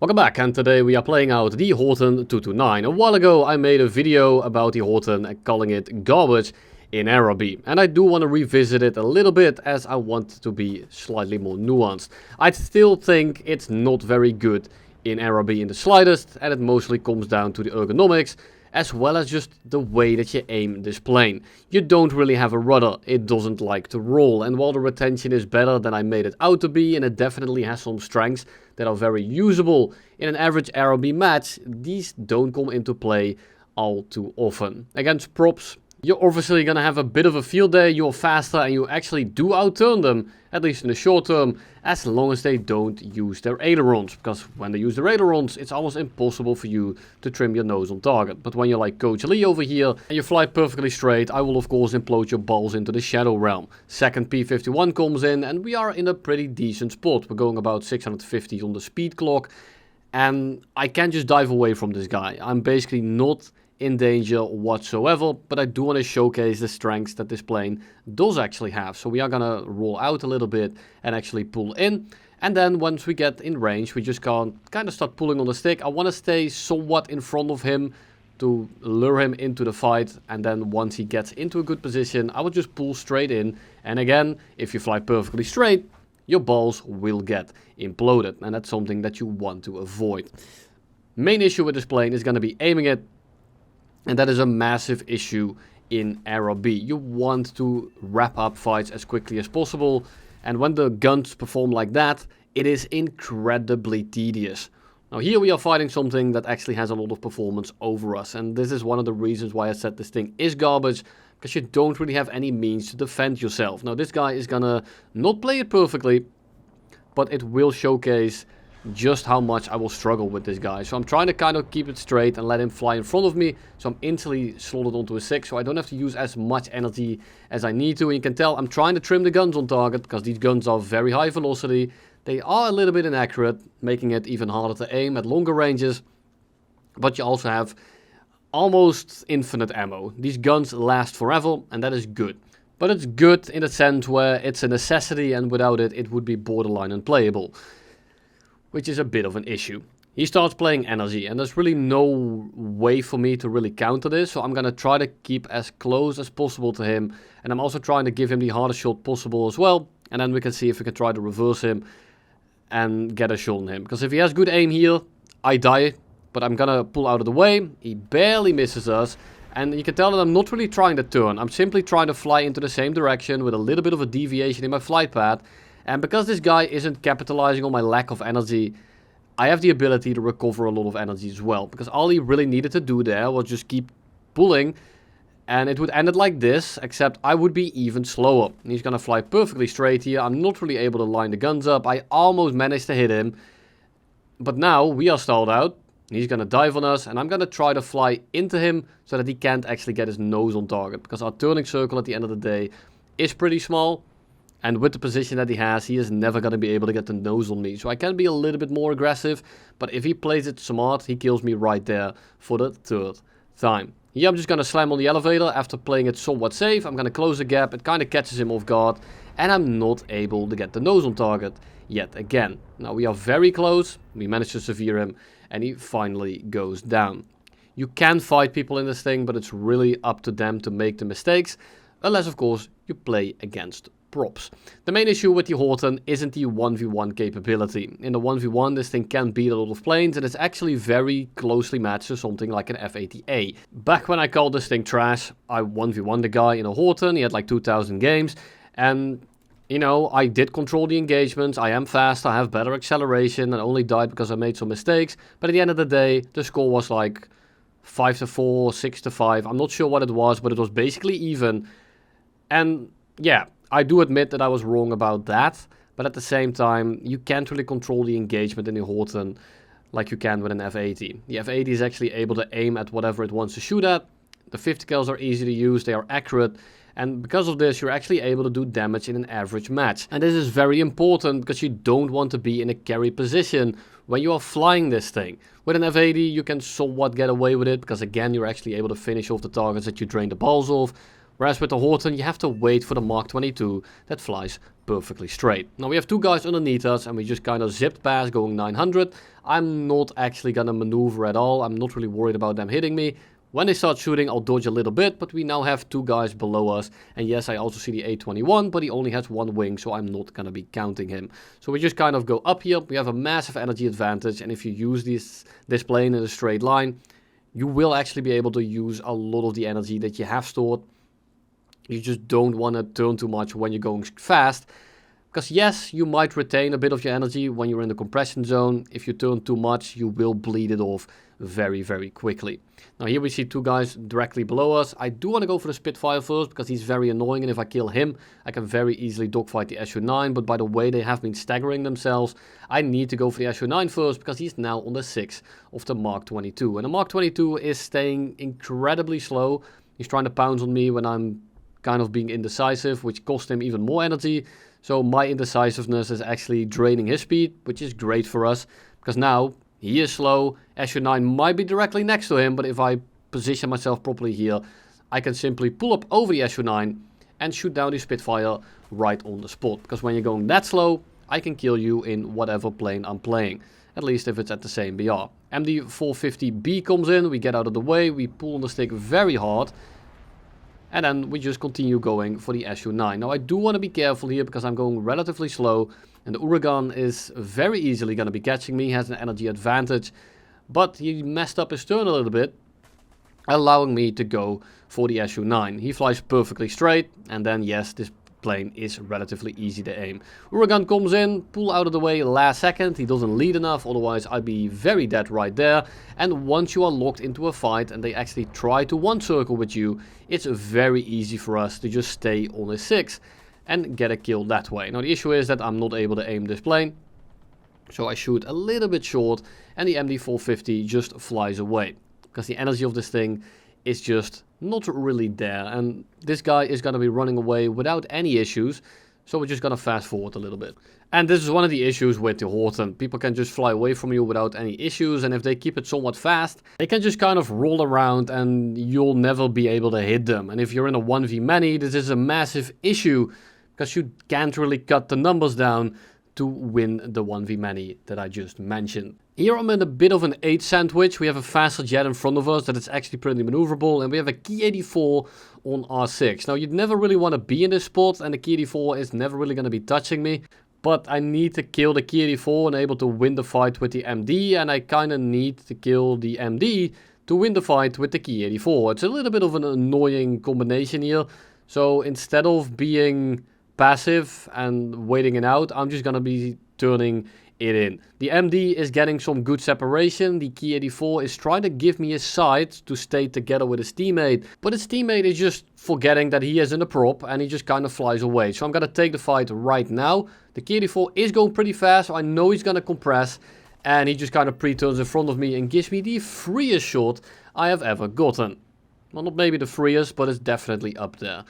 Welcome back, and today we are playing out the Horten 229. A while ago I made a video about the Horten and calling it garbage in Araby. And I do want to revisit it a little bit as I want to be slightly more nuanced. I still think it's not very good in Araby in the slightest, and it mostly comes down to the ergonomics as well as just the way that you aim this plane. You don't really have a rudder, it doesn't like to roll, and while the retention is better than I made it out to be, and it definitely has some strengths that are very usable in an average Araby match, these don't come into play all too often. Against props, you're obviously gonna have a bit of a field day, you're faster and you actually do outturn them, at least in the short term, as long as they don't use their ailerons. Because when they use their ailerons, it's almost impossible for you to trim your nose on target. But when you're like Coach Lee over here, and you fly perfectly straight, I will of course implode your balls into the shadow realm. Second P51 comes in, and we are in a pretty decent spot. We're going about 650 on the speed clock, and I can't just dive away from this guy. I'm basically not in danger whatsoever, but I do want to showcase the strengths that this plane does actually have. So we are gonna roll out a little bit and actually pull in, and then once we get in range we just can't kind of start pulling on the stick. I want to stay somewhat in front of him to lure him into the fight, and then once he gets into a good position I will just pull straight in, and again, if you fly perfectly straight your balls will get imploded, and that's something that you want to avoid. Main issue with this plane is going to be aiming it, and that is a massive issue in Araby. You want to wrap up fights as quickly as possible, and when the guns perform like that, it is incredibly tedious. Now here we are fighting something that actually has a lot of performance over us, and this is one of the reasons why I said this thing is garbage, because you don't really have any means to defend yourself. Now this guy is gonna not play it perfectly, but it will showcase just how much I will struggle with this guy. So I'm trying to kind of keep it straight and let him fly in front of me, so I'm instantly slotted onto a 6, so I don't have to use as much energy as I need to. And you can tell I'm trying to trim the guns on target, because these guns are very high velocity. They are a little bit inaccurate, making it even harder to aim at longer ranges, but you also have almost infinite ammo. These guns last forever, and that is good. But it's good in a sense where it's a necessity, and without it, it would be borderline unplayable, which is a bit of an issue. He starts playing energy, and there's really no way for me to really counter this, so I'm gonna try to keep as close as possible to him, and I'm also trying to give him the hardest shot possible as well, and then we can see if we can try to reverse him and get a shot on him. Because if he has good aim here, I die, but I'm gonna pull out of the way. He barely misses us, and you can tell that I'm not really trying to turn. I'm simply trying to fly into the same direction with a little bit of a deviation in my flight path. And because this guy isn't capitalizing on my lack of energy, I have the ability to recover a lot of energy as well. Because all he really needed to do there was just keep pulling, and it would end it like this, except I would be even slower. And he's gonna fly perfectly straight here. I'm not really able to line the guns up. I almost managed to hit him, but now we are stalled out. He's gonna dive on us, and I'm gonna try to fly into him so that he can't actually get his nose on target. Because our turning circle at the end of the day is pretty small, and with the position that he is never going to be able to get the nose on me. So I can be a little bit more aggressive, but if he plays it smart, he kills me right there for the third time. Here I'm just going to slam on the elevator after playing it somewhat safe. I'm going to close the gap, it kind of catches him off guard, and I'm not able to get the nose on target yet again. Now we are very close, we managed to severe him, and he finally goes down. You can fight people in this thing, but it's really up to them to make the mistakes, unless of course you play against props. The main issue with the Horten isn't the 1v1 capability. In the 1v1 this thing can beat a lot of planes, and it's actually very closely matched to something like an F-80A. Back when I called this thing trash, I 1v1 the guy in a Horten. He had like 2000 games, and you know, I did control the engagements, I am fast, I have better acceleration, and only died because I made some mistakes. But at the end of the day, the score was like 5-4, 6-5, I'm not sure what it was, but it was basically even. And yeah, I do admit that I was wrong about that, but at the same time, you can't really control the engagement in the Horten like you can with an F-80. The F-80 is actually able to aim at whatever it wants to shoot at. The 50 cals are easy to use, they are accurate, and because of this, you're actually able to do damage in an average match. And this is very important because you don't want to be in a carry position when you are flying this thing. With an F-80, you can somewhat get away with it because again, you're actually able to finish off the targets that you drain the balls off. Whereas with the Horten, you have to wait for the Mark 22 that flies perfectly straight. Now we have two guys underneath us and we just kind of zipped past going 900. I'm not actually gonna maneuver at all. I'm not really worried about them hitting me. When they start shooting, I'll dodge a little bit, but we now have two guys below us. And yes, I also see the A21, but he only has one wing, so I'm not going to be counting him. So we just kind of go up here. We have a massive energy advantage, and if you use this plane in a straight line, you will actually be able to use a lot of the energy that you have stored. You just don't want to turn too much when you're going fast. Because yes, you might retain a bit of your energy when you're in the compression zone. If you turn too much, you will bleed it off very, very quickly. Now here we see two guys directly below us. I do want to go for the Spitfire first because he's very annoying, and if I kill him, I can very easily dogfight the Su-9. But by the way they have been staggering themselves, I need to go for the Su-9 first because he's now on the 6 of the Mark 22. And the Mark 22 is staying incredibly slow. He's trying to pounce on me when I'm kind of being indecisive, which cost him even more energy. So my indecisiveness is actually draining his speed, which is great for us because now he is slow. Su-9 might be directly next to him, but if I position myself properly here, I can simply pull up over the Su-9 and shoot down the Spitfire right on the spot. Because when you're going that slow, I can kill you in whatever plane I'm playing. At least if it's at the same BR. MD450B comes in, we get out of the way, we pull on the stick very hard. And then we just continue going for the Su-9. Now I do want to be careful here because I'm going relatively slow. And the Uragan is very easily going to be catching me. He has an energy advantage. But he messed up his turn a little bit, allowing me to go for the Su-9. He flies perfectly straight. And then yes, this plane is relatively easy to aim. Uragan comes in, pull out of the way last second. He doesn't lead enough, otherwise I'd be very dead right there. And once you are locked into a fight and they actually try to one circle with you, it's very easy for us to just stay on his 6 and get a kill that way. Now the issue is that I'm not able to aim this plane, so I shoot a little bit short and the MD450 just flies away. Because the energy of this thing is just not really there, and this guy is going to be running away without any issues, so we're just going to fast forward a little bit. And this is one of the issues with the Horten. People can just fly away from you without any issues, and if they keep it somewhat fast, they can just kind of roll around and you'll never be able to hit them. And if you're in a 1v many, this is a massive issue, because you can't really cut the numbers down to win the 1v many that I just mentioned. Here I'm in a bit of an 8 sandwich. We have a faster jet in front of us that is actually pretty maneuverable, and we have a Ki 84 on R6. Now you'd never really want to be in this spot, and the Ki 84 is never really going to be touching me. But I need to kill the Ki 84 and able to win the fight with the MD, and I kind of need to kill the MD to win the fight with the Ki 84. It's a little bit of an annoying combination here. So instead of being passive and waiting it out, I'm just going to be turning it in. The MD is getting some good separation. The Ki 84 is trying to give me his side to stay together with his teammate, but his teammate is just forgetting that he is in the prop and he just kind of flies away. So I'm going to take the fight right now. The Ki 84 is going pretty fast, so I know he's going to compress, and he just kind of pre-turns in front of me and gives me the freest shot I have ever gotten. Well, not maybe the freest, but it's definitely up there.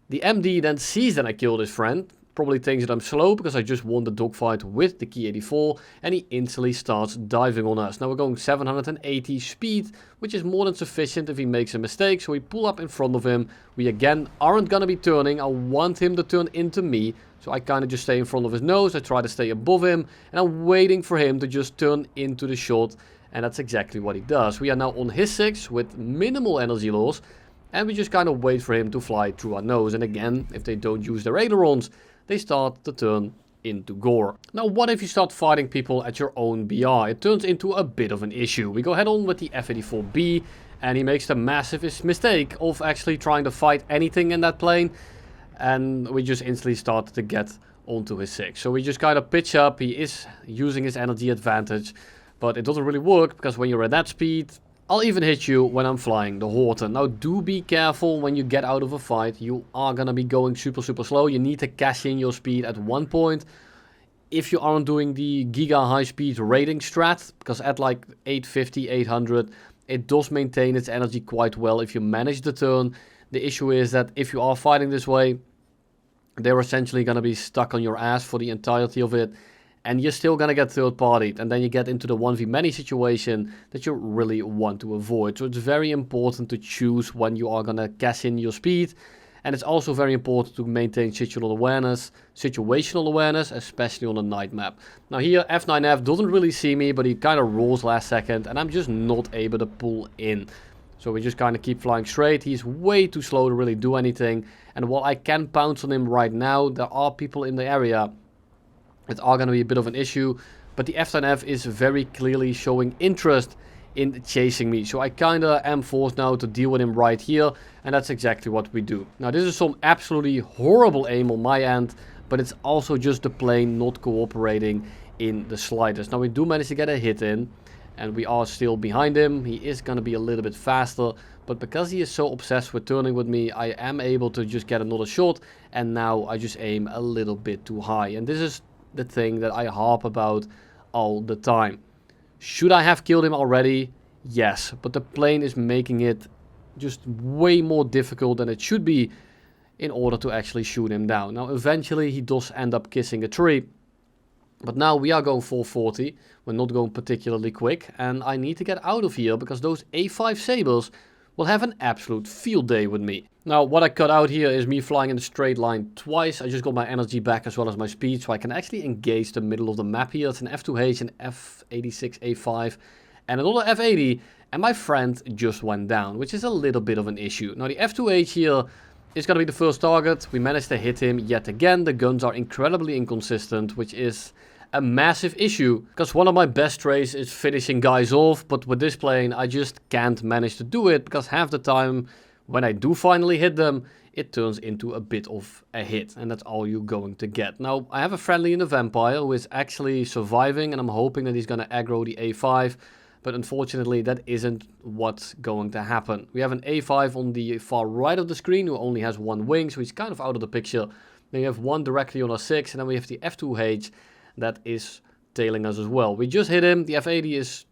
The MD then sees that I killed his friend, probably thinks that I'm slow because I just won the dogfight with the Ki 84, and he instantly starts diving on us. Now we're going 780 speed, which is more than sufficient if he makes a mistake, so we pull up in front of him. We again aren't gonna be turning. I want him to turn into me, so I kind of just stay in front of his nose. I try to stay above him, and I'm waiting for him to just turn into the shot, and that's exactly what he does. We are now on his 6 with minimal energy loss, and we just kind of wait for him to fly through our nose. And again, if they don't use their ailerons, they start to turn into gore. Now what if you start fighting people at your own BR? It turns into a bit of an issue. We go head on with the F-84B, and he makes the massive mistake of actually trying to fight anything in that plane, and we just instantly start to get onto his 6. So we just kind of pitch up. He is using his energy advantage, but it doesn't really work because when you're at that speed, I'll even hit you when I'm flying the Horten. Now do be careful when you get out of a fight. You are gonna be going super slow. You need to cash in your speed at one point. If you aren't doing the giga high speed rating strat, because at like 850, 800, it does maintain its energy quite well if you manage the turn. The issue is that if you are fighting this way, they're essentially gonna be stuck on your ass for the entirety of it. And you're still going to get third-partied, and then you get into the 1v many situation that you really want to avoid. So it's very important to choose when you are going to cash in your speed And it's also very important to maintain situational awareness, especially on a night map. Now here, F9F doesn't really see me, but he kind of rolls last second, and I'm just not able to pull in. So we just kind of keep flying straight. He's way too slow to really do anything. And while I can pounce on him right now, there are people in the area that are going to be a bit of an issue. But the F9F is very clearly showing interest in chasing me. So I kind of am forced now to deal with him right here. And that's exactly what we do. Now this is some absolutely horrible aim on my end. But it's also just the plane not cooperating in the slightest. Now we do manage to get a hit in. And we are still behind him. He is going to be a little bit faster. But because he is so obsessed with turning with me, I am able to just get another shot. And now I just aim a little bit too high. And this is the thing that I harp about all the time. Should I have killed him already? Yes. But the plane is making it just way more difficult than it should be in order to actually shoot him down. Now eventually he does end up kissing a tree. But now we are going 440, we're not going particularly quick, and I need to get out of here because those A5 Sabres will have an absolute field day with me. Now what I cut out here is me flying in a straight line twice. I just got my energy back as well as my speed, so I can actually engage the middle of the map here. It's an F2H, an F86 A5, and another F80, and my friend just went down, which is a little bit of an issue. Now the F2H here is going to be the first target. We managed to hit him yet again. The guns are incredibly inconsistent, which is a massive issue, because one of my best traits is finishing guys off, but with this plane I just can't manage to do it, because half the time when I do finally hit them, it turns into a bit of a hit, and that's all you're going to get. Now I have a friendly in the Vampire who is actually surviving, and I'm hoping that he's going to aggro the A5, but unfortunately that isn't what's going to happen. We have an A5 on the far right of the screen who only has one wing, so he's kind of out of the picture. Then we have one directly on our 6, and then we have the F2H that is tailing us as well. We just hit him. The F80 is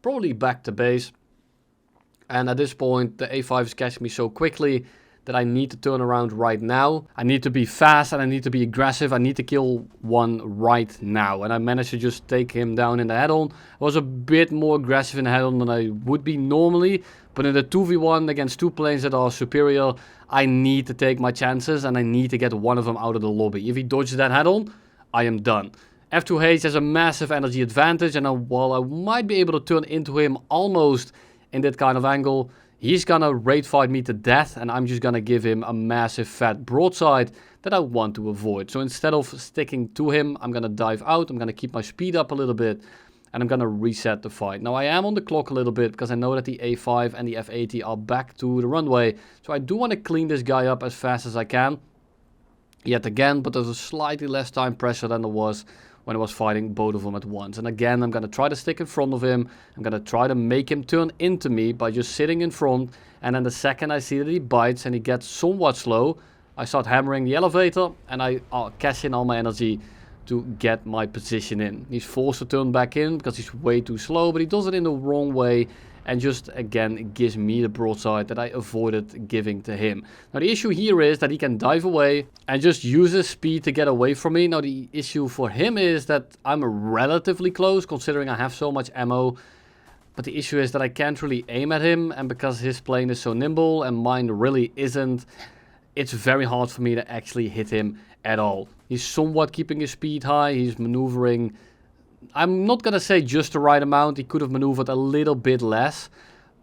probably back to base. And at this point, the A5 is catching me so quickly that I need to turn around right now. I need to be fast and I need to be aggressive. I need to kill one right now. And I managed to just take him down in the head-on. I was a bit more aggressive in the head-on than I would be normally. But in the 2v1 against two planes that are superior, I need to take my chances and I need to get one of them out of the lobby. If he dodges that head-on, I am done. F2H has a massive energy advantage, and while I might be able to turn into him almost in that kind of angle, he's gonna raid fight me to death, and I'm just gonna give him a massive fat broadside that I want to avoid. So instead of sticking to him, I'm gonna dive out, I'm gonna keep my speed up a little bit, and I'm gonna reset the fight. Now I am on the clock a little bit, because I know that the A5 and the F80 are back to the runway, so I do want to clean this guy up as fast as I can. Yet again, but there's a slightly less time pressure than there was when I was fighting both of them at once. And again, I'm going to try to stick in front of him. I'm going to try to make him turn into me by just sitting in front. And then the second I see that he bites and he gets somewhat slow, I start hammering the elevator and I cash in all my energy to get my position in. He's forced to turn back in because he's way too slow, but he does it in the wrong way. And just again gives me the broadside that I avoided giving to him. Now the issue here is that he can dive away and just use his speed to get away from me. Now the issue for him is that I'm relatively close considering I have so much ammo. But the issue is that I can't really aim at him, and because his plane is so nimble and mine really isn't, it's very hard for me to actually hit him at all. He's somewhat keeping his speed high, he's maneuvering, I'm not going to say just the right amount. He could have maneuvered a little bit less,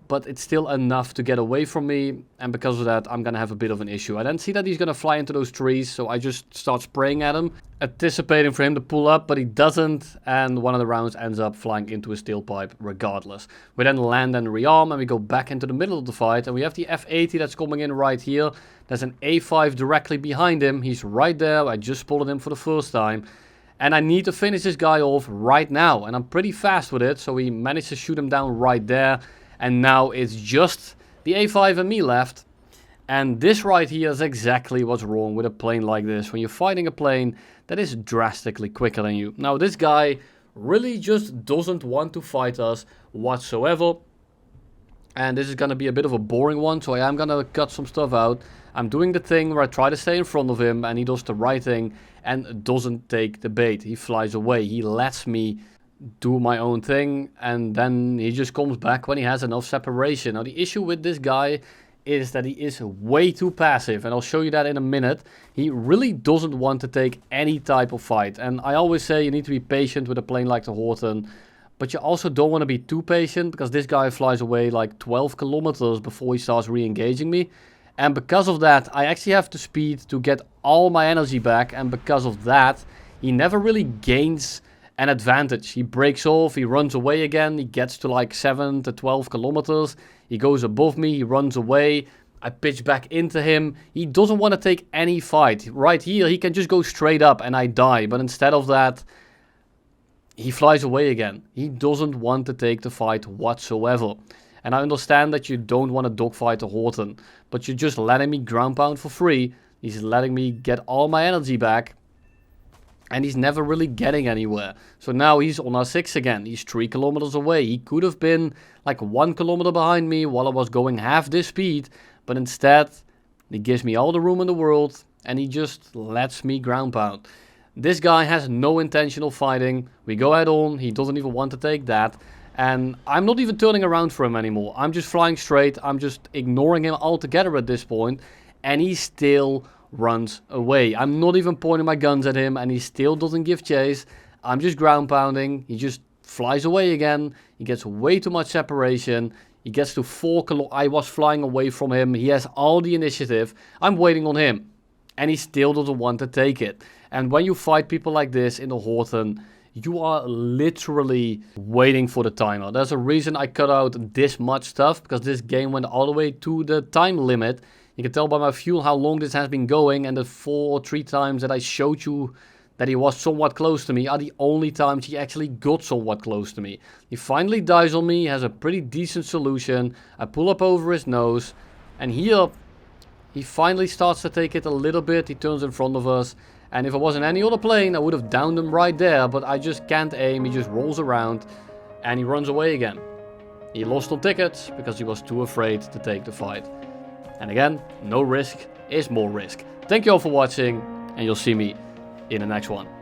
but it's still enough to get away from me. And because of that, I'm going to have a bit of an issue. I then see that he's going to fly into those trees, so I just start spraying at him, anticipating for him to pull up, but he doesn't. And one of the rounds ends up flying into his tailpipe regardless. We then land and rearm, and we go back into the middle of the fight. And we have the F80 that's coming in right here. There's an A5 directly behind him. He's right there. I just spotted him for the first time. And I need to finish this guy off right now. And I'm pretty fast with it. So we managed to shoot him down right there. And now it's just the A5 and me left. And this right here is exactly what's wrong with a plane like this. When you're fighting a plane that is drastically quicker than you. Now this guy really just doesn't want to fight us whatsoever. And this is going to be a bit of a boring one. So I am going to cut some stuff out. I'm doing the thing where I try to stay in front of him. And he does the right thing. And doesn't take the bait. He flies away. He lets me do my own thing. And then he just comes back when he has enough separation. Now the issue with this guy is that he is way too passive, and I'll show you that in a minute. He really doesn't want to take any type of fight, and I always say you need to be patient with a plane like the Horten, but you also don't want to be too patient, because this guy flies away like 12 kilometers before he starts re-engaging me. And because of that, I actually have the speed to get all my energy back, and because of that, he never really gains an advantage. He breaks off, he runs away again, he gets to like 7 to 12 kilometers, he goes above me, he runs away, I pitch back into him. He doesn't want to take any fight. Right here, he can just go straight up and I die, but instead of that, he flies away again. He doesn't want to take the fight whatsoever. And I understand that you don't want to dogfight the Horten, but you're just letting me ground pound for free. He's letting me get all my energy back, and he's never really getting anywhere. So now he's on R6 again. He's 3 kilometers away. He could have been like 1 kilometer behind me while I was going half this speed, but instead he gives me all the room in the world and he just lets me ground pound. This guy has no intention of fighting. We go head on. He doesn't even want to take that. And I'm not even turning around for him anymore. I'm just flying straight. I'm just ignoring him altogether at this point. And he still runs away. I'm not even pointing my guns at him. And he still doesn't give chase. I'm just ground pounding. He just flies away again. He gets way too much separation. He gets to 4 kilometers. I was flying away from him. He has all the initiative. I'm waiting on him. And he still doesn't want to take it. And when you fight people like this in the Horten, you are literally waiting for the timer. There's a reason I cut out this much stuff, because this game went all the way to the time limit. You can tell by my fuel how long this has been going, and the 4 or 3 times that I showed you that he was somewhat close to me are the only times he actually got somewhat close to me. He finally dies on me, has a pretty decent solution. I pull up over his nose, and here he finally starts to take it a little bit. He turns in front of us. And if it wasn't any other plane, I would have downed him right there. But I just can't aim. He just rolls around and he runs away again. He lost on tickets because he was too afraid to take the fight. And again, no risk is more risk. Thank you all for watching, and you'll see me in the next one.